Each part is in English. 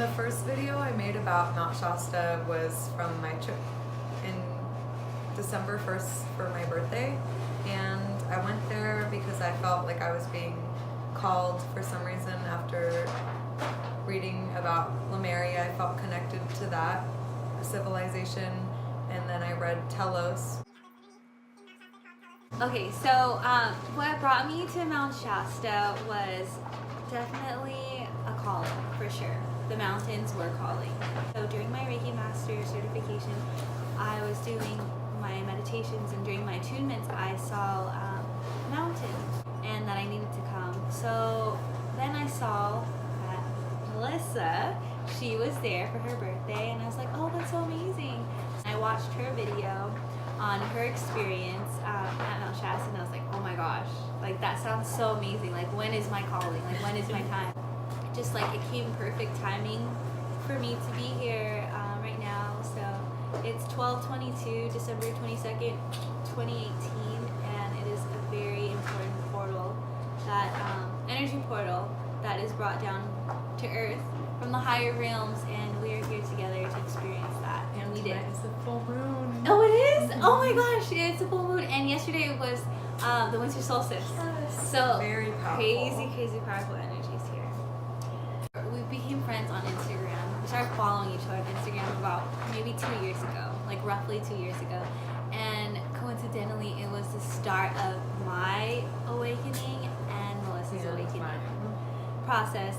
The first video I made about Mount Shasta was from my trip in December 1st for my birthday, and I went there because I felt like I was being called for some reason. After reading about Lemuria, I felt connected to that civilization, and then I read Telos. Okay, so what brought me to Mount Shasta was definitely a calling, for sure. The mountains were calling. So during my Reiki Master certification, I was doing my meditations, and during my attunements, I saw mountains, and that I needed to come. So then I saw that Melissa, she was there for her birthday, and I was like, oh, that's so amazing. I watched her video on her experience at Mount Shasta, and I was like, oh my gosh, like that sounds so amazing. Like, when is my calling? Like, when is my time? Just like it came perfect timing for me to be here right now. So it's 12/22, December 22nd, 2018, and it is a very important portal, that energy portal that is brought down to Earth from the higher realms, and we are here together to experience that, and we did. It's a full moon. Oh, it is? Oh my gosh, it's a full moon, and yesterday was the winter solstice. Yes. So Very powerful. crazy powerful energies here. We became friends on Instagram. We started following each other on Instagram about maybe 2 years ago, like roughly 2 years ago. And coincidentally, it was the start of my awakening and Melissa's awakening process.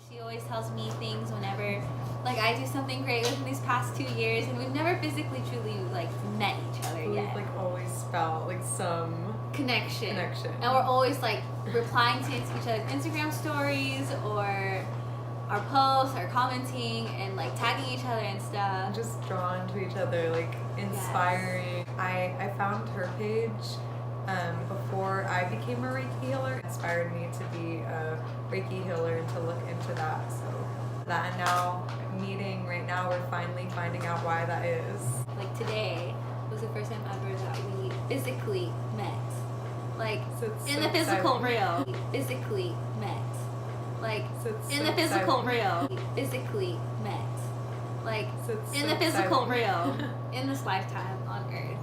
She always tells me things whenever, like, I do something great within these past 2 years, and we've never physically truly like met each other yet. We've like always felt like some connection, and we're always like replying to each other's Instagram stories or our posts, or commenting and like tagging each other and stuff. Just drawn to each other, like inspiring. Yes. I found her page before I became a Reiki healer. It inspired me to be a Reiki healer and to look into that. So that, and now meeting right now, we're finally finding out why that is. Like today was the first time ever that we physically met. Like in the physical real, physically met. Like in the physical real, physically met. Like in the physical real, in this lifetime on Earth.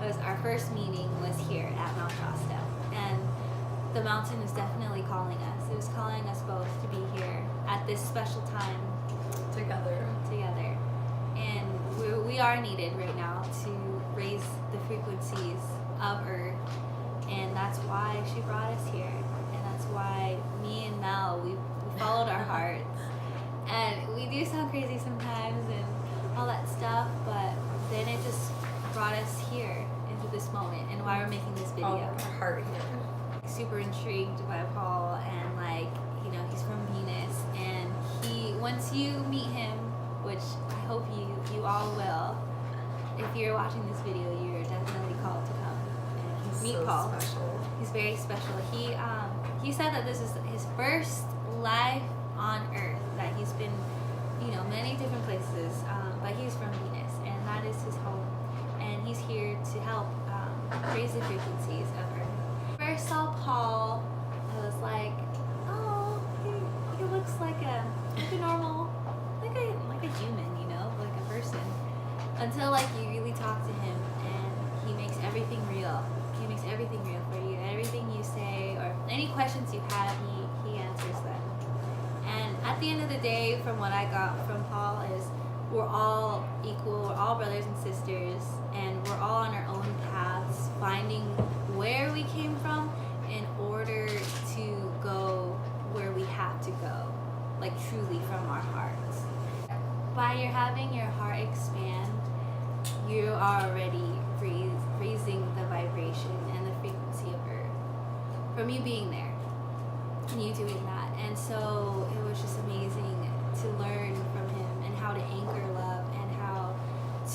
Was our first meeting was here at Mount Shasta, and the mountain is definitely calling us. It was calling us both to be here at this special time together, and we are needed right now to raise the frequencies of Earth, and that's why she brought us here, and that's why me and Mel, we followed our hearts, and we do sound crazy sometimes and all that stuff, but then it just brought us here into this moment, and why we're making this video. Our heart here. Super intrigued by Paul, and like, you know, he's from Venus, and once you meet him, which I hope you all will, if you're watching this video, you're definitely called to come and meet so Paul. Special. He's very special. He said that this is his first life on Earth, that he's been, you know, many different places, but he's from Venus, and that is his home. And he's here to help raise the frequencies of Earth. First saw Paul, I was like, oh, he looks like a normal, like a human, you know, like a person. Until like you really talk to him, and he makes everything real. He makes everything real for you. Everything you say or any questions you have, he answers them. And at the end of the day, from what I got from Paul is, we're all equal, we're all brothers and sisters, and we're all on our own paths, finding where we came from in order to go where we have to go, like truly from our hearts. By having your heart expand, you are already raising the vibration and the frequency of Earth from you being there and you doing that. And so it was just amazing to learn from him, and how to anchor love, and how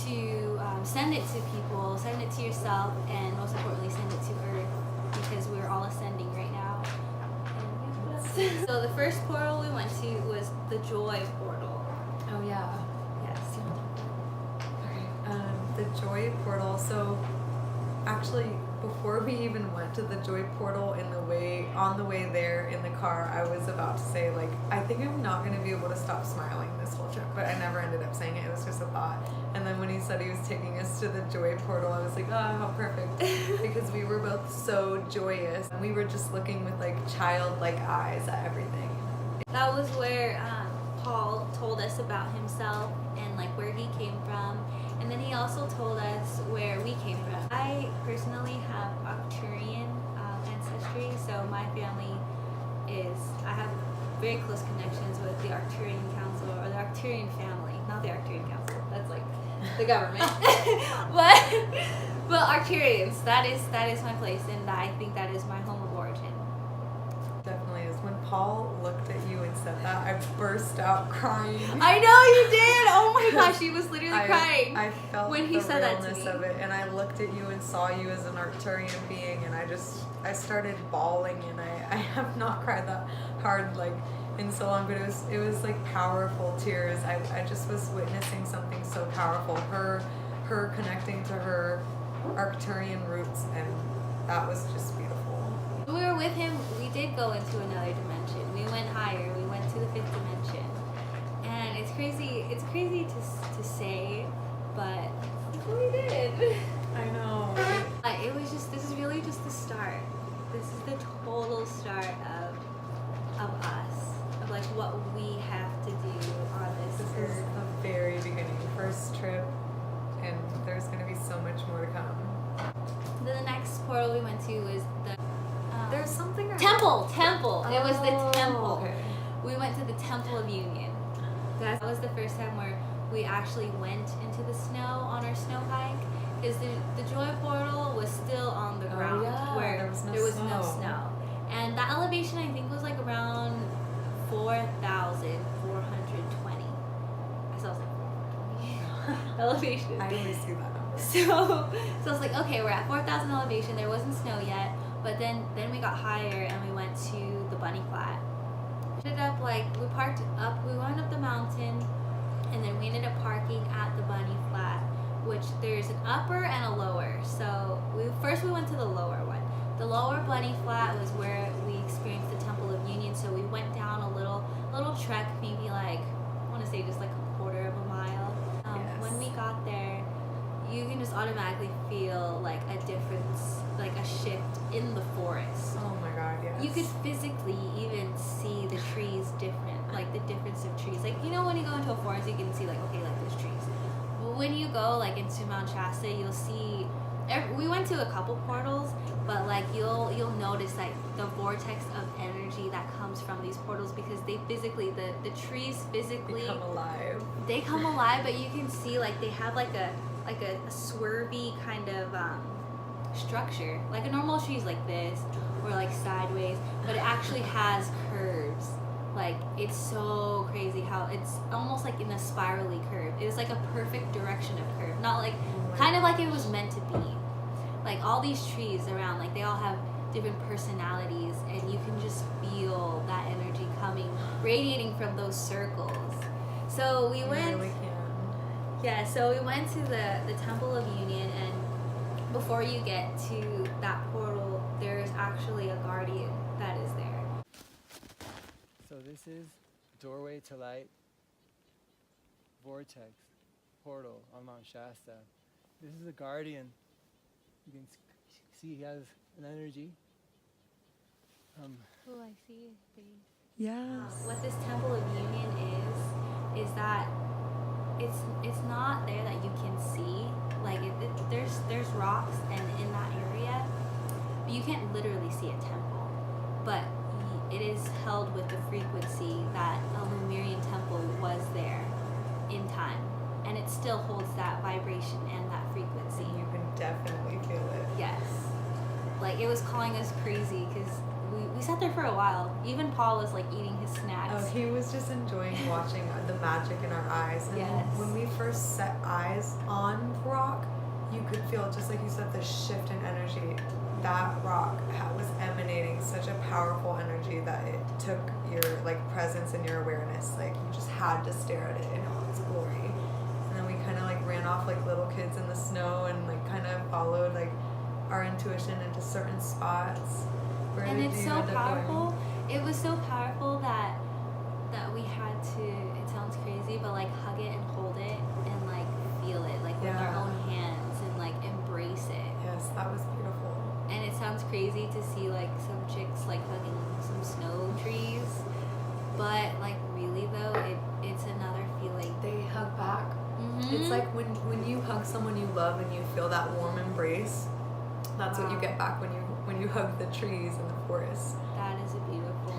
to send it to people, send it to yourself, and most importantly, send it to Earth, because we're all ascending right now. And so the first portal we went to was the Joy portal. Oh yeah. Yes. Okay. The Joy portal. So actually, before we even went to the Joy portal, on the way there in the car, I was about to say, like, I think I'm not going to be able to stop smiling this whole trip, but I never ended up saying it. It was just a thought. And then when he said he was taking us to the Joy portal, I was like, oh, how perfect, because we were both so joyous, and we were just looking with like childlike eyes at everything. That was where Paul told us about himself and like where he came from, and then he also told us where we came from. I personally have Arcturian ancestry, so my family I have very close connections with the Arcturian Council, or the Arcturian family, not the Arcturian Council. That's like the government, but Arcturians. That is my place, and I think that is my home of origin. Definitely is. When Paul looked at you and said that, I burst out crying. I know you did. Oh my gosh, he was literally crying. I felt when he the said that to realness me. of it, and I looked at you and saw you as an Arcturian being, and I started bawling, and I have not cried that hard like in so long, but it was like powerful tears. I just was witnessing something so powerful. Her connecting to her Arcturian roots, and that was just beautiful. When we were with him, we did go into another dimension. We went higher. We went to the 5th dimension, and it's crazy. It's crazy to say, but we did. I know. It was just. This is really just the start. This is the total start of us, of like what we have to do on this This is earth. the very beginning, first trip, and there's gonna be so much more to come. Then the next portal we went to was the There's something. temple. It was the Oh, temple. okay. We went to the Temple of Union. That was the first time where we actually went into the snow on our snow hike. Because the Joy portal was still on the ground, yeah, where there was no snow. snow. And that elevation, I think, was like around 4,420. I saw it was like 420 elevation. I always see that number. So I was like, okay, we're at 4,000 elevation. There wasn't snow yet, but then we got higher and we went to the Bunny Flat. Ended up like we parked up. We went up the mountain, and then we ended up parking at the Bunny Flat, which there's an upper and a lower. So we went to the lower one. The lower Bunny Flat was where we experienced the Temple of Union. So we went down a little trek, maybe like I want to say just like a quarter of a mile. Yes. When we got there, you can just automatically feel like a difference, like a shift in the forest. Oh my god, yes. You could physically even see the trees different, like the difference of trees. Like, you know, when you go into a forest, you can see like, okay, like there's trees. But when you go like into Mount Shasta, you'll see. We went to a couple portals, but like you'll notice like the vortex of energy that comes from these portals, because they physically the trees physically become alive. They come alive, but you can see like they have like a swervy kind of structure. Like a normal tree is like this, or like sideways, but it actually has curves. Like, it's so crazy how it's almost like in a spirally curve. It was like a perfect direction of curve, not like kind of like it was meant to be. Like all these trees around, like they all have different personalities, and you can just feel that energy coming, radiating from those circles. So we went. Really can. Yeah, so we went to the Temple of Union, and before you get to that portal, there's actually a guardian that is there. So this is Doorway to Light Vortex Portal on Mount Shasta. This is a guardian. You can see he has an energy. Oh, I see his face. Yes. What this Temple of Union is that it's not there that you can see. Like there's rocks, and in that area, you can't literally see a temple, but it is held with the frequency that a Lemurian temple was there in time, and it still holds that vibration and that frequency. You can definitely feel it. Yes. Like, it was calling us crazy because we sat there for a while. Even Paul was like eating his snacks. Oh, he was just enjoying watching the magic in our eyes. And Yes. when we first set eyes on the rock, you could feel, just like you said, the shift in energy. That rock was emanating such a powerful energy that it took your like presence and your awareness. Like, you just had to stare at it in all its glory. And then we kind of like ran off like little kids in the snow and like kind of followed like our intuition into certain spots. Where And did it's you so end up powerful. It was so powerful that we had to, it sounds crazy, but like hug it and hold it and like feel it like with our Yeah. own hands and like embrace it. Yes, that was beautiful. And it sounds crazy to see like some chicks like hugging some snow trees, but like really though, it's another feeling. They hug back. Mm-hmm. It's like when you hug someone you love and you feel that warm embrace. That's what you Wow. get back when you hug the trees in the forest. That is a beautiful.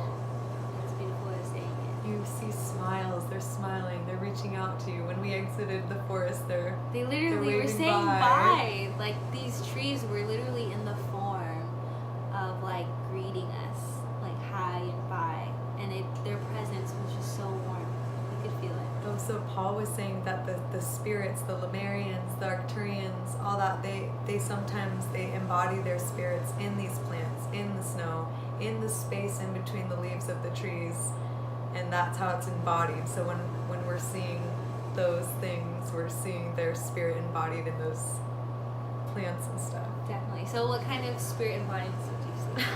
That's a beautiful way of saying it. You see smiles. They're smiling. They're reaching out to you. When we exited the forest, They They're literally were waving saying bye. bye. Like, these trees were literally in the form of like greeting us, like hi and bye. And their presence was just so warm. You could feel it. Oh, so Paul was saying that the spirits, the Lemurians, the Arcturians, all that, they sometimes they embody their spirits in these plants, in the snow, in the space in between the leaves of the trees, and that's how it's embodied. So when we're seeing those things, we're seeing their spirit embodied in those plants and stuff. Definitely. So what kind of spirit embodiments did you see?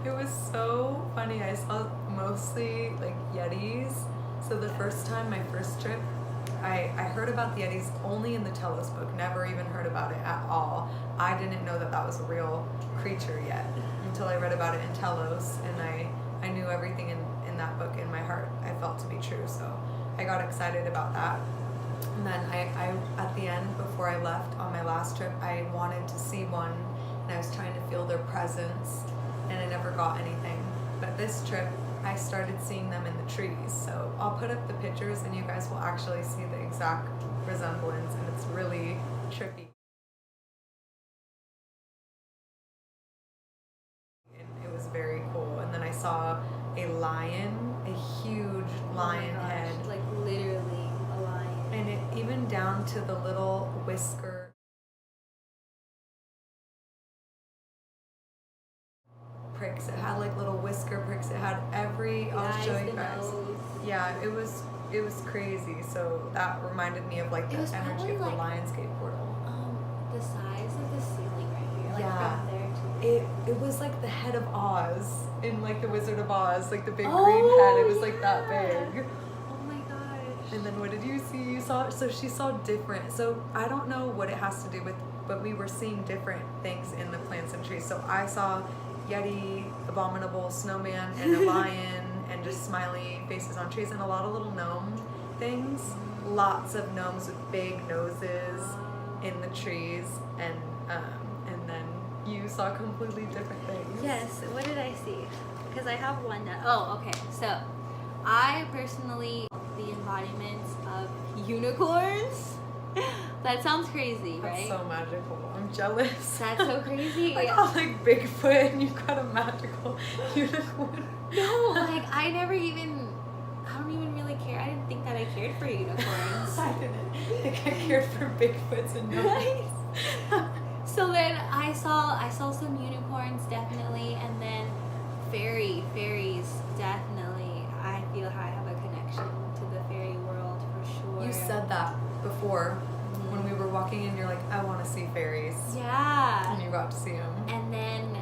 It was so funny. I saw mostly like Yetis. So the first time, my first trip, I heard about the Yetis only in the Telos book, never even heard about it at all. I didn't know that was a real creature yet until I read about it in Telos, and I knew everything in that book in my heart I felt to be true. So I got excited about that. And then I at the end, before I left on my last trip, I wanted to see one, and I was trying to feel their presence, and I never got anything. But this trip, I started seeing them in the trees. So I'll put up the pictures and you guys will actually see the exact resemblance, and it's really trippy. And it was very cool. And then I saw a lion, a huge lion Oh my gosh, head. like literally a lion. And it even down to the little whisker pricks. It had like little whisker pricks. It had every. I'll Eyes, show you the guys. nose. Yeah, it was crazy. So that reminded me of like It the was energy probably of the like- Lionsgate portal. The size of the ceiling right here, like Yeah. from there to It was like the head of Oz in like the Wizard of Oz, like the big Oh, green head. It was like that yeah. big. Oh my gosh. And then what did you see? You saw, so she saw different. So I don't know what it has to do with, but we were seeing different things in the plants and trees. So I saw Yeti, abominable snowman, and a lion, and just smiley faces on trees, and a lot of little gnome things. Lots of gnomes with big noses in the trees, and then you saw completely different things. Yes, what did I see? Because I have one that. Oh, okay. So, I personally the embodiments of unicorns. That sounds crazy, That's right? so magical. I'm jealous. That's so crazy. I got like Bigfoot and you've got a magical unicorn. No, like I don't even really care. I didn't think that I cared for unicorns. I didn't think I cared for Bigfoots and Right. gnomes. So then I saw some unicorns definitely, and then fairies definitely. I feel I have a connection to the fairy world for sure. You said that before when we were walking in. You're like, I want to see fairies, Yeah. and you got to see them. And then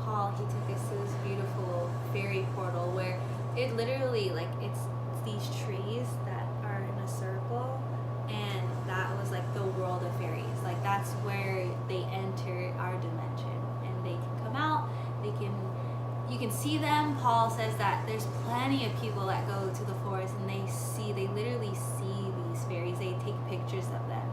Paul, he took us to this beautiful fairy portal where it literally like it's these trees that are in a circle, and that was like the world of fairies. Like that's where they enter our dimension, and they can come out. You can see them. Paul says that there's plenty of people that go to the forest and they literally see these fairies. They take pictures of them.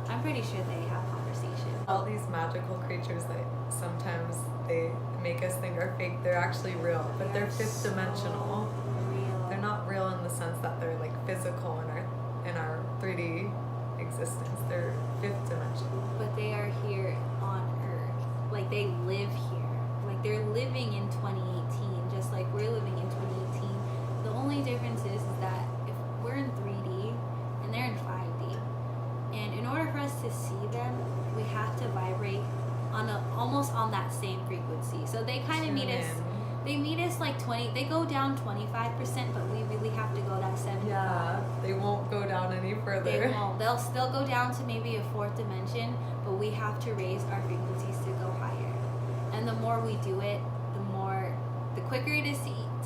I'm pretty sure they have conversations. All these magical creatures that sometimes they make us think are fake, they're actually real, but they're fifth so dimensional. real. They're not real in the sense that they're like physical in our 3D existence. They're fifth dimensional. But they are here on Earth. like they live here. Like they're living in 2018, just like we're living in 2018. The only difference is that if we're in 3D and they're in 5D, and in order for us to see them, we have to vibrate on almost on that same frequency. So they kind of meet us. They meet us like 20. They go down 25%, but we really have to go that 75. Yeah, they won't go down any further. They won't. They'll still go down to maybe a 4th dimension, but we have to raise our frequencies to go higher. And the more we do it, the quicker it is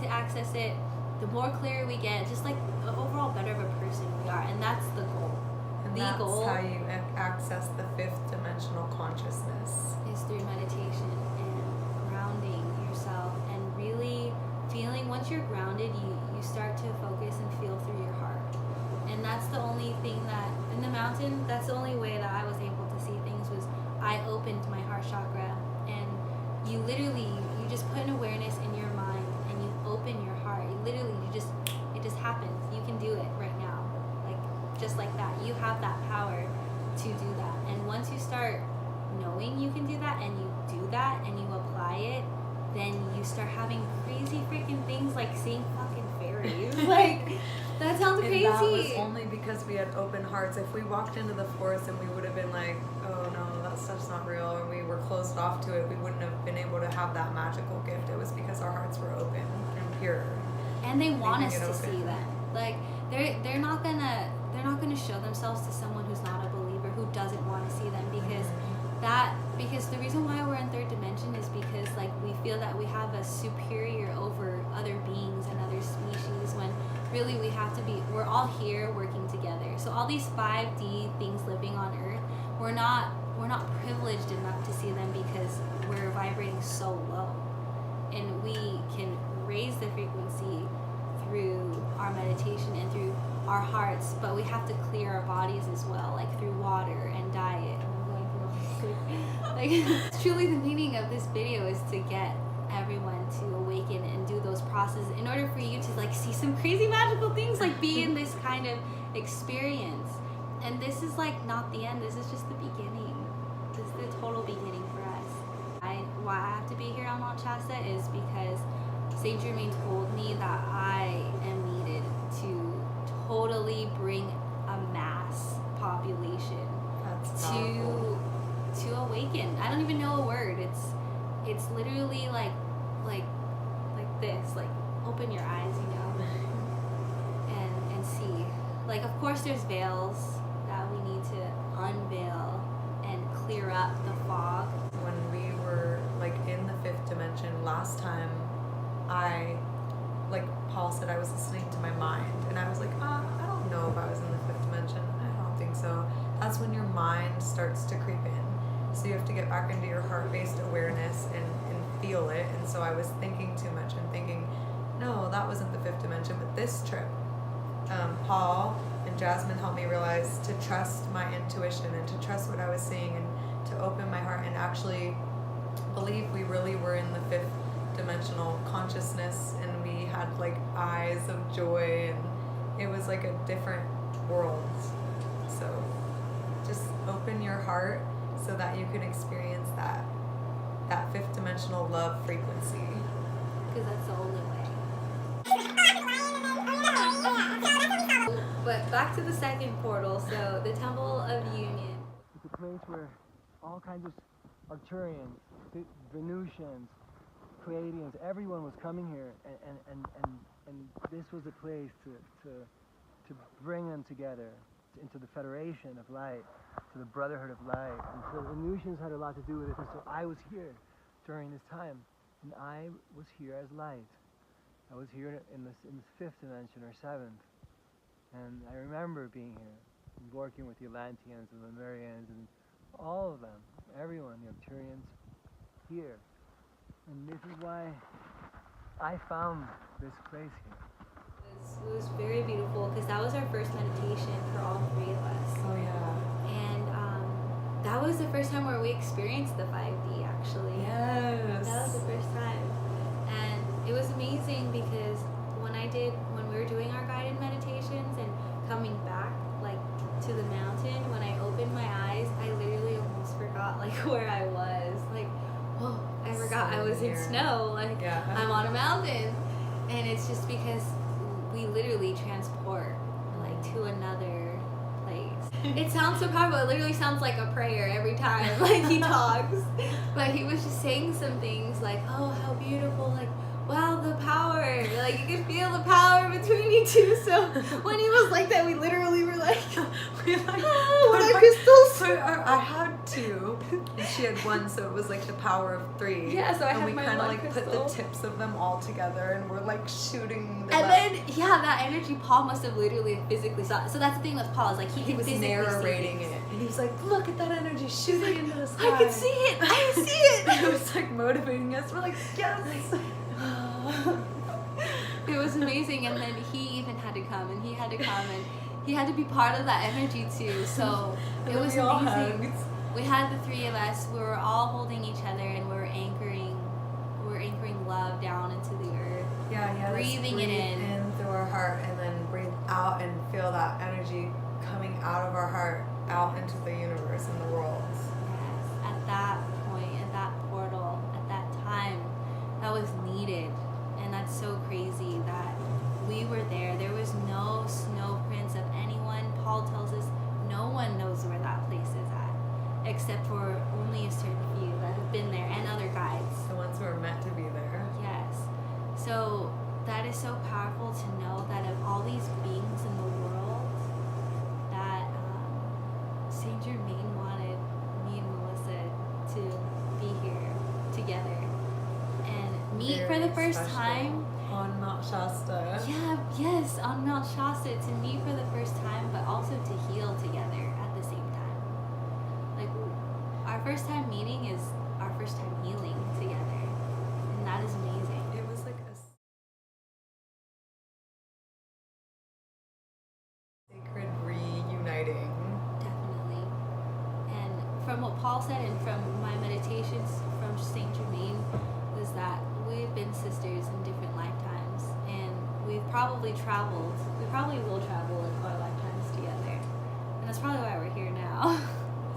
to access it, the more clear we get, just like the overall better of a person we are. And that's the goal. And that's how you access the 5th dimensional consciousness. Is through meditation and grounding yourself and really feeling. Once you're grounded, you start to focus and feel through your heart. And that's the only thing that, in the mountain, that's the only way that I was able to see things, was I opened my heart chakra. And you literally, you just put an awareness in your mind and you open your heart. It just happens. You can do it right now. Like, just like that. You have that power to do that. And once you start knowing you can do that and you do that and you apply it, then you start having crazy freaking things like seeing fucking fairies. Like, that sounds crazy. And that was only because we had open hearts. If we walked into the forest and we would have been like, oh no, that stuff's not real, and we were closed off to it, we wouldn't have been able to have that magical gift. It was because our hearts were open and pure. And they want us to see them. Like, they're not gonna show themselves to someone who's not a believer, who doesn't want to see them, because the reason why we're in 3rd dimension is because like we feel that we have a superior over other beings and other species, when really we're all here working together. So all these 5D things living on Earth, we're not privileged enough to see them because we're vibrating so low, and we can raise the frequency through our meditation and through our hearts, but we have to clear our bodies as well, like through water and diet. Like, truly the meaning of this video is to get everyone to awaken and do those processes in order for you to like see some crazy magical things, like be in this kind of experience. And this is like not the end, this is just the beginning. This is the total beginning for us. Why I have to be here on Mount Shasta is because Saint Germain told me that I am needed to totally bring a mass population to awaken. I don't even know a word. It's literally like this, like open your eyes, you know, and see. Like, of course there's veils that we need to unveil and clear up the fog. When we were like in the 5th dimension last time, like Paul said, I was listening to my mind, and I was like, I don't know if I was in the 5th dimension. I don't think so. That's when your mind starts to creep in. So you have to get back into your heart-based awareness and feel it. And so I was thinking too much and thinking, no, that wasn't the 5th dimension, but this trip. Paul and Jasmine helped me realize to trust my intuition and to trust what I was seeing and to open my heart and actually believe we really were in the 5th dimensional consciousness, and we had like eyes of joy, and it was like a different world. So just open your heart so that you can experience that 5th dimensional love frequency. Because that's the only way. But back to the second portal, so the Temple of Union. It's a place where all kinds of Arcturians, Venusians, Pleiadians, everyone was coming here, and this was a place to bring them together into the Federation of Light, to the Brotherhood of Light. And so the Venusians had a lot to do with it, and so I was here during this time, and I was here as light. I was here in this 5th dimension or 7th, and I remember being here and working with the Atlanteans and the Lemurians and all of them, everyone, the Arcturians, here. And this is why I found this place here. It was very beautiful because that was our first meditation for all 3 of us. Oh yeah. And that was the first time where we experienced the 5D actually. Yes. That was the first time. And it was amazing because when we were doing our guided meditations and coming back like to the mountain, when I opened my eyes, I literally almost forgot like where I was. Like, forgot I was in here. snow. Like, Yeah. I'm on a mountain. And it's just because we literally transport, like, to another place. It sounds so powerful. It literally sounds like a prayer every time, like, he talks. But he was just saying some things like, oh, how beautiful, like, wow, the power. Like, you can feel the power between you two. So when he was like that, we literally were like, We like what are crystals? I had two, and she had one, so it was like the power of three. Yeah, so I and had we my kind of one like crystal. put the tips of them all together, and we're like shooting. Them And up. then, yeah, that energy Paul must have literally physically saw. So that's the thing with Paul, is like he He can was physically narrating see it, things. and he was like, "Look at that energy shooting into the sky." I can see it. I see it. And it was like motivating us. We're like, "Yes." It was amazing, and then he even had to come, and he had to come, and he had to be part of that energy too. So And it then was we all amazing. hugged. We had the three of us. We were all holding each other, and we were anchoring love down into the earth. Yeah, yeah. Breathing it breathe in. through our heart, and then breathe out and feel that energy coming out of our heart out into the universe and the world. Yes, at that point, at that portal, at that time, that was needed. And that's so crazy that we were there. There was no snow prints of anyone. Paul tells us no one knows where that place is at, except for only a certain few that have been there and other guides. The ones who are meant to be there. Yes. So that is so powerful to know that of all these beings in the world, that Saint Germain wanted me and Melissa to be here together and meet for Very the first special. time. On Mount Shasta. Yeah, yes, on Mount Shasta, to meet for the first time, but also to heal together at the same time. Like, our first time meeting is our first time healing together, and that is amazing. It was like a sacred reuniting. Definitely. And from what Paul said, and from my meditations from Saint Germain, was that we've been sisters in different lifetimes, and we've probably traveled. We probably will travel in our lifetimes together, and that's probably why we're here now.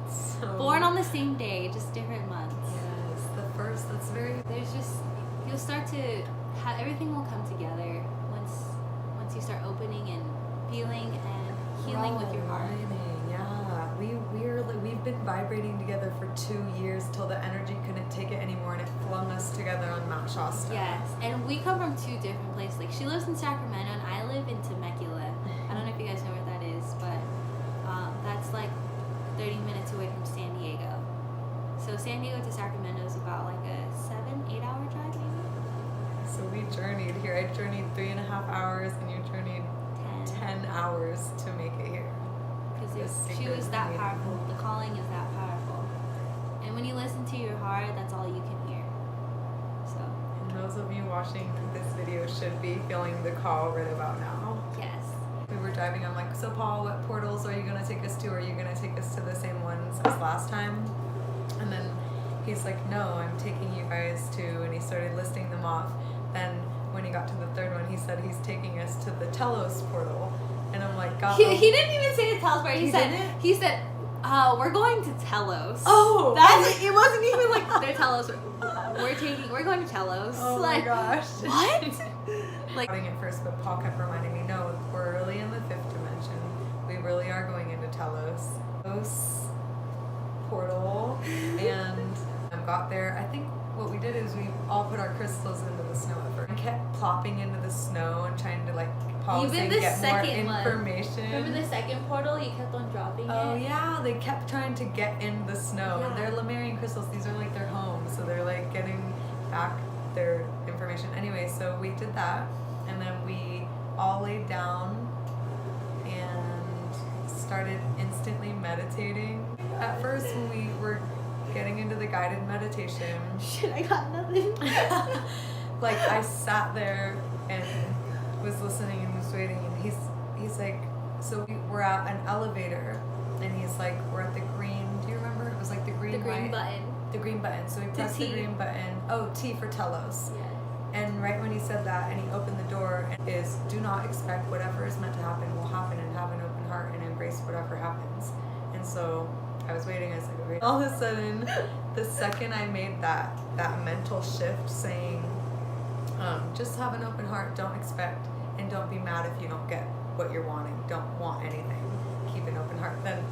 So Born on the same day, just different months. Yes, the first. That's very. There's just, you'll start to have, everything will come together once you start opening and feeling and healing with your heart. Aligning, yeah, we've been vibrating together for 2 years till the energy couldn't take it anymore, and it flung us together on Mount Shasta. Yes, and we come from two different places. Like, she lives in Sacramento, and I live in Temecula. I don't know if you guys know where that is, but that's like 30 minutes away from San Diego. So San Diego to Sacramento is about like a 7-8 hour drive, maybe. So we journeyed here. I journeyed 3.5 hours, and you journeyed 10 hours to make it here. Because The she was sacred that meeting. powerful. The calling is that powerful. And when you listen to your heart, that's all you can hear. So, And those of you watching this video should be feeling the call right about now. yes. We were driving. I'm like, so Paul, what portals are you going to take us to? Are you going to take us to the same ones as last time? And then he's like, no, I'm taking you guys to, and he started listing them off. Then when he got to the third one, he said he's taking us to the Telos portal. And I'm like, God. He didn't even say the Telos part. He didn't? He said, we're going to Telos. Oh! That's, it wasn't even like they're Telos. We're going to Telos. Oh like, my gosh. What? Like, Doubting at first, but Paul kept reminding me, no, we're really in the 5th dimension. We really are going into Telos. Telos portal. And got there. I think what we did is we all put our crystals into the snow at first. I kept plopping into the snow and trying to, like, Paul was saying, get more information. Remember the second portal? You kept on dropping Oh it? yeah, they kept trying to get in the snow. Yeah. And they're Lemurian crystals. These are like their homes, so they're like getting back their information. Anyway, so we did that, and then we all laid down and started instantly meditating. At first, when we were getting into the guided meditation, Shit, I got nothing. like I sat there and was listening and was waiting, and he's like, so we're at an elevator, and he's like, we're at the green. Do you remember? It was like the green light. Button. The green button. So we pressed the T. green button. Oh, T for Telos. Yeah. And right when he said that, and he opened the door, and is do not expect whatever is meant to happen will happen, and have an open heart and embrace whatever happens. And so I was waiting. I was like, all of a sudden, the second I made that mental shift, saying, just have an open heart, don't expect, and don't be mad if you don't get what you're wanting. Don't want anything. Keep an open heart. Then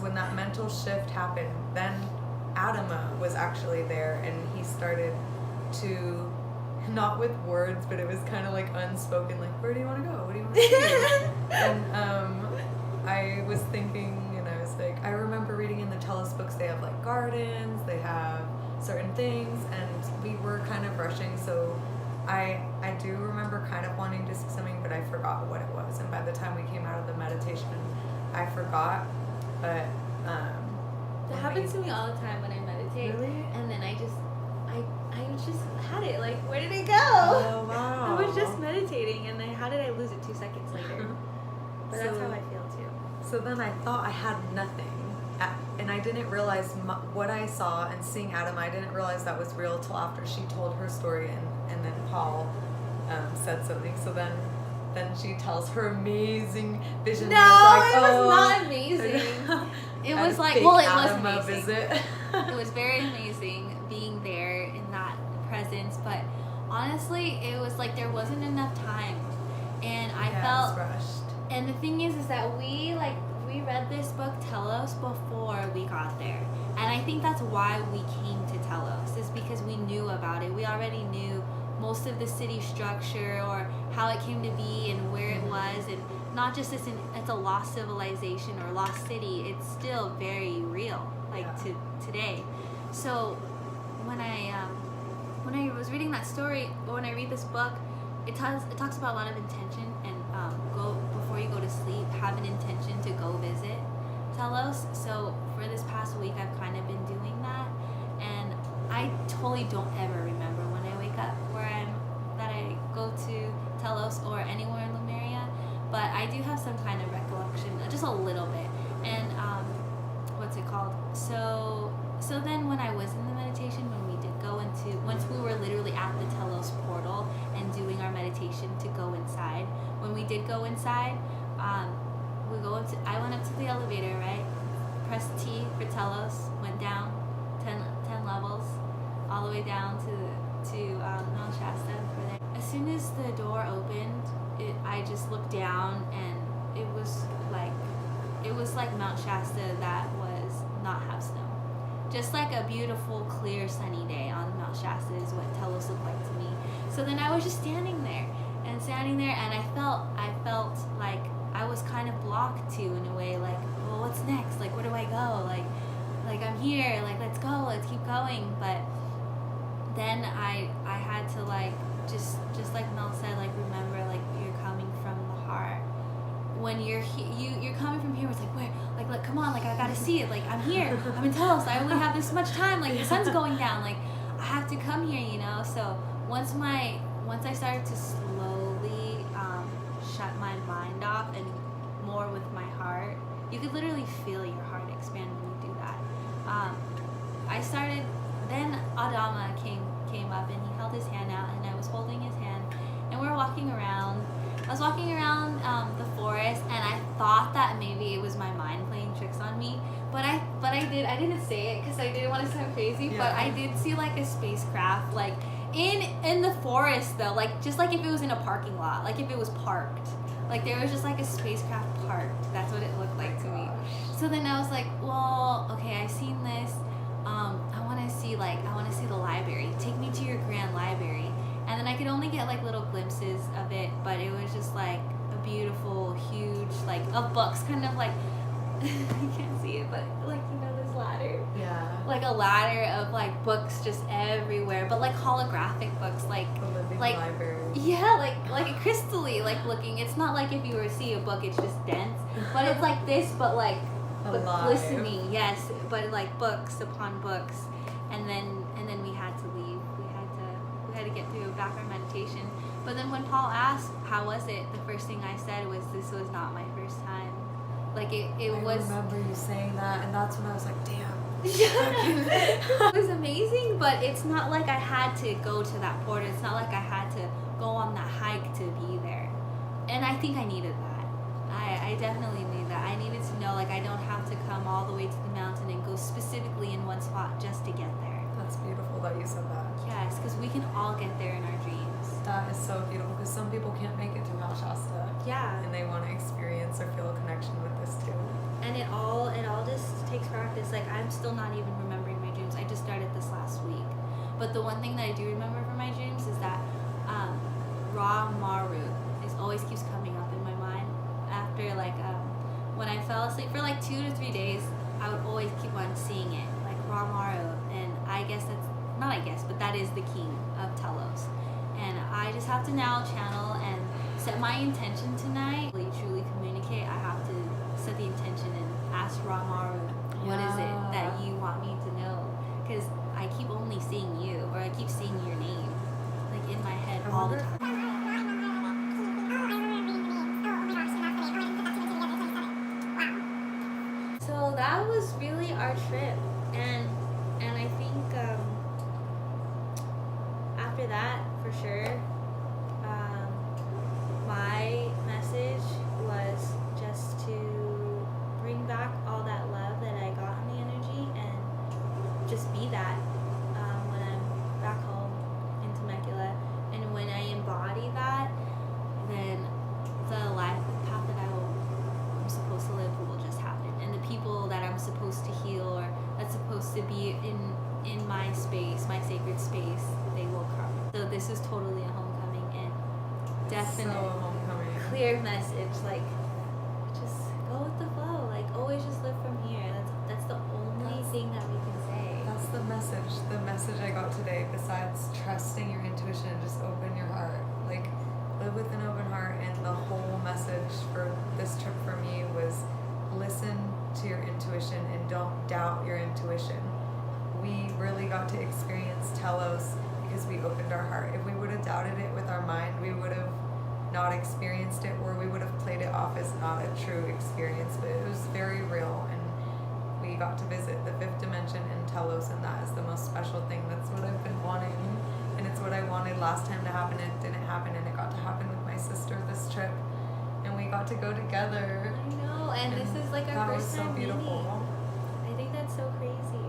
when that mental shift happened, then Adama was actually there, and he started to, not with words, but it was kind of like unspoken, like, where do you want to go? What do you want to do? And I was thinking, and I was like, I remember reading in the Tellus books, they have like gardens, they have certain things, and we were kind of rushing, so I do remember kind of wanting to see something, but I forgot what it was, and by the time we came out of the meditation, I forgot, but That happens to me all the time when I meditate. Really? And then I just had it. Like, where did it go? Oh, wow. I was just meditating, and then how did I lose it 2 seconds later? But that's So- how I feel too. So then I thought I had nothing, and I didn't realize what I saw, and seeing Adam, I didn't realize that was real till after she told her story, and then Paul said something. So then she tells her amazing vision. No, and I was it like, was not amazing. It I was like, fake well, it was Adama amazing. visit. It was very amazing being there in that presence, but honestly, it was like there wasn't enough time, and I Yeah, felt. it was rushed. And the thing is that we read this book Telos before we got there, and I think that's why we came to Telos, is because we knew about it. We already knew most of the city structure, or how it came to be, and where it was, and not just it's a lost civilization or lost city. It's still very real, like Yeah. to today. So when I was reading that story, or when I read this book, it talks about a lot of intention, and go before you go to sleep, have an intention to go visit Telos. So for this past week, I've kind of been doing that, and I totally don't ever remember when I wake up that I go to Telos or anywhere in Lemuria, but I do have some kind of recollection, just a little bit. And what's it called? So then when I was in the meditation, when we did go into, once we were literally at the Telos portal and doing our meditation to go inside, when we did go inside, I went up to the elevator, right? Pressed T for Telos, went down 10 levels, all the way down to Mount Shasta. As soon as the door opened, I just looked down, and it was like Mount Shasta that was not have snow. Just like a beautiful, clear, sunny day on Mount Shasta is what Telos looked like to me. So then I was just standing there, and I felt like I was kind of blocked too, in a way, like, well, what's next? Like, where do I go? Like I'm here, like, let's go, let's keep going. But then I had to, like, just like Mel said, like, remember, like, you're coming from the heart. When you're coming from here, it's like, where, like, come on, like, I gotta see it, like, I'm here, I'm in Telos, I only have this much time, like, the sun's going down, like, I have to come here, you know. So once I started to slowly shut my mind off and more with my heart, you could literally feel your heart expand when you do that. Then Adama came up, and he held his hand out, and I was holding his hand, and we were walking around. I was walking around the forest, and I thought that maybe it was my mind playing tricks on me, but I didn't say it because I didn't want to sound crazy. Yeah. But I did see, like, a spacecraft, like, in the forest, though, like, just like if it was in a parking lot, like if it was parked, like there was just like a spacecraft parked. That's what it looked like to me. So then I was like, well, okay, I've seen this. I want to see the library. Take me to your grand library. And then I could only get, like, little glimpses of it, but it was just like a beautiful, huge, like, of books, kind of like, you can't see it, but, like, you know, this ladder. Yeah. Like a ladder of, like, books just everywhere, but, like, holographic books, like, The living like, library. yeah, like crystally, like, looking. It's not like if you were to see a book, it's just dense, but it's like this, but, like, but Alive. glistening, yes, but, like, books upon books. And then we had to leave. We had to get through back our meditation. But then when Paul asked, how was it? The first thing I said was, this was not my first time. Like, it I was... remember you saying that, and that's when I was like, damn. It was amazing, but it's not like I had to go to that port. It's not like I had to go on that hike to be there. And I think I needed that. I definitely needed that I needed to know, like, I don't have to come all the way to the mountain and go specifically in one spot just to get there. That's beautiful that you said that. Yes, because we can all get there in our dreams. That is so beautiful because some people can't make it to Mount Shasta. Yeah. And they want to experience or feel a connection with this too. And it all just takes practice. Like, I'm still not even remembering my dreams. I just started this last week. But the one thing that I do remember from my dreams is that Ra Maru always keeps coming up in my mind. After, like, when I fell asleep for like 2 to 3 days, I would always keep on seeing it, like Ra Maru. And I guess but that is the king of Telos. And I just have to now channel and set my intention tonight. Really, truly communicate. I have to set the intention and ask Ra Maru, what is it that you want me to know? Because I keep only seeing you, or I keep seeing your name, like, in my head all the time. So that was really our trip, and I think after that, for sure, my message was just to bring back all that love that I got in the energy and just be that when I'm back home in Temecula. And when I embody that, then the life path that I'm supposed to live will just happen. And the people that I'm supposed to heal, or that's supposed to be in my space, my sacred space, they will come. So this is totally a homecoming, and definite So homecoming. clear message, like, just go with the flow, like, always just live from here. That's the only thing that we can say. That's the message I got today, besides trusting your intuition, just open your heart. Like, live with an open heart. And the whole message for this trip for me was listen to your intuition and don't doubt your intuition. We really got to experience Telos because we opened our heart. If we would have doubted it with our mind, we would have not experienced it, or we would have played it off as not a true experience. But it was very real, and we got to visit the 5th dimension in Telos, and that is the most special thing. That's what I've been wanting, and it's what I wanted last time to happen. It didn't happen, and it got to happen with my sister this trip, and we got to go together. I know, and this is like our first time That was so beautiful. meeting. I think that's so crazy.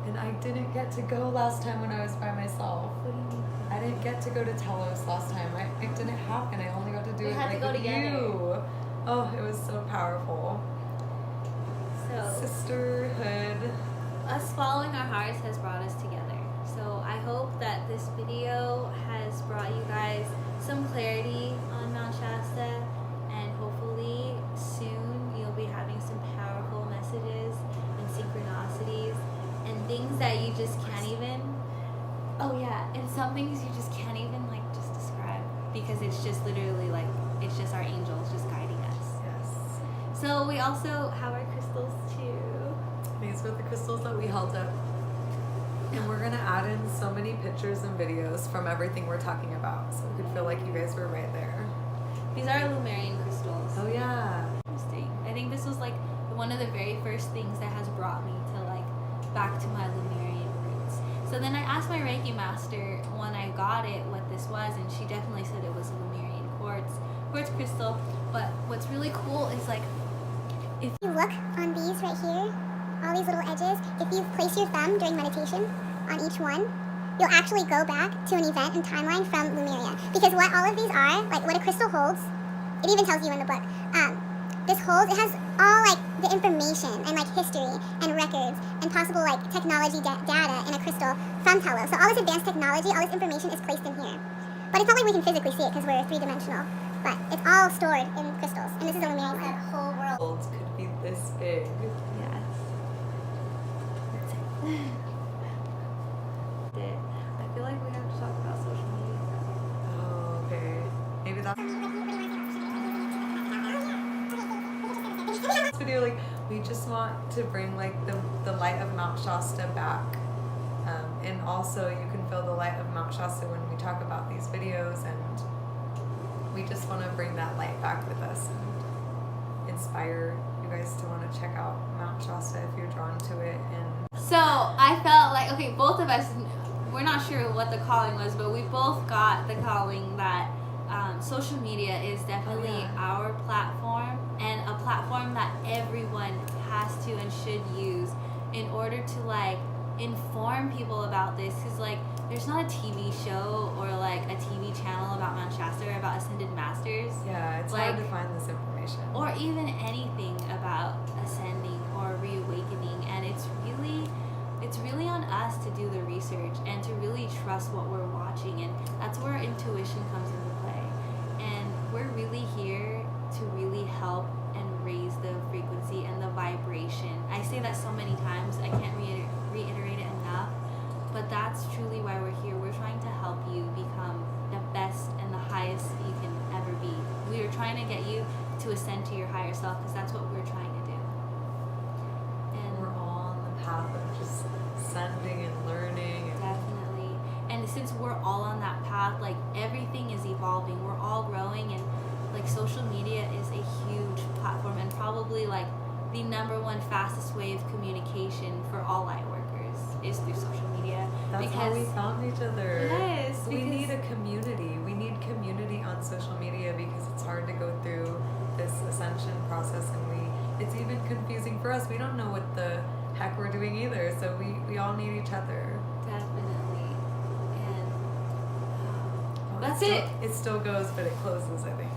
And I didn't get to go last time when I was by myself. What do you mean? I didn't get to go to Telos last time. It didn't happen. I only got to do We it had to like go with together. you. Oh, it was so powerful. So Sisterhood. us following our hearts has brought us together. So I hope that this video has brought you guys some clarity on Mount Shasta, and hopefully soon you'll be having some powerful messages and synchronicities and things that you just can't even, and some things you just can't even, like, just describe, because it's just literally, like, it's just our angels just guiding us. Yes. So we also have our crystals too. These were the crystals that we held up. And we're gonna add in so many pictures and videos from everything we're talking about, so it could feel like you guys were right there. These are Lumerian crystals. Oh yeah. Interesting. I think this was, like, one of the very first things that has brought me to, like, back to my Lumerian roots. So then I asked my Reiki master when I got it what this was, and she definitely said it was a Lumerian quartz crystal. But what's really cool is, like, if you look on these right here, all these little edges, if you place your thumb during meditation on each one, you'll actually go back to an event and timeline from Lemuria. Because what all of these are, like what a crystal holds, it even tells you in the book, this holds, it has all, like, the information and, like, history and records and possible, like, technology data in a crystal from Telos. So all this advanced technology, all this information is placed in here. But it's not like we can physically see it because we're 3-dimensional. But it's all stored in crystals. And this is a Lemurian one. That whole world. Worlds could be this big. yes. That's it. I feel like we have to talk about social media. Oh, okay. Maybe that's this video. Like, we just want to bring, like, the light of Mount Shasta back, and also you can feel the light of Mount Shasta when we talk about these videos, and we just want to bring that light back with us and inspire you guys to want to check out Mount Shasta if you're drawn to it. And So I felt like, okay, both of us, we're not sure what the calling was, but we both got the calling that social media is definitely Oh, yeah. our platform and a platform that everyone has to and should use in order to like inform people about this. Because like there's not a TV show or like a TV channel about Mount Shasta or about Ascended Masters. Yeah, it's like, hard to find this information. Or even anything about ascending or reawakening, and it's really on us to do the research and to really trust what we're watching, and that's where intuition comes into play. And we're really here to really help and raise the frequency and the vibration. I say that so many times, I can't reiterate it enough, but that's truly why we're here. We're trying to help you become the best and the highest you can ever be. We are trying to get you to ascend to your higher self, because that's what we're trying to do. And we're all on the path of just ascending and learning. Definitely. And since we're all on that path, like everything is evolving. We're all growing, and like social media is a huge platform, and probably like the number one fastest way of communication for all light workers is through social media. That's how we found each other. Yes, we need a community. We need community on social media because it's hard to go through this ascension process, and it's even confusing for us. We don't know what the heck we're doing either, so we all need each other. Definitely. And that's it. it. It still goes, but it closes, I think.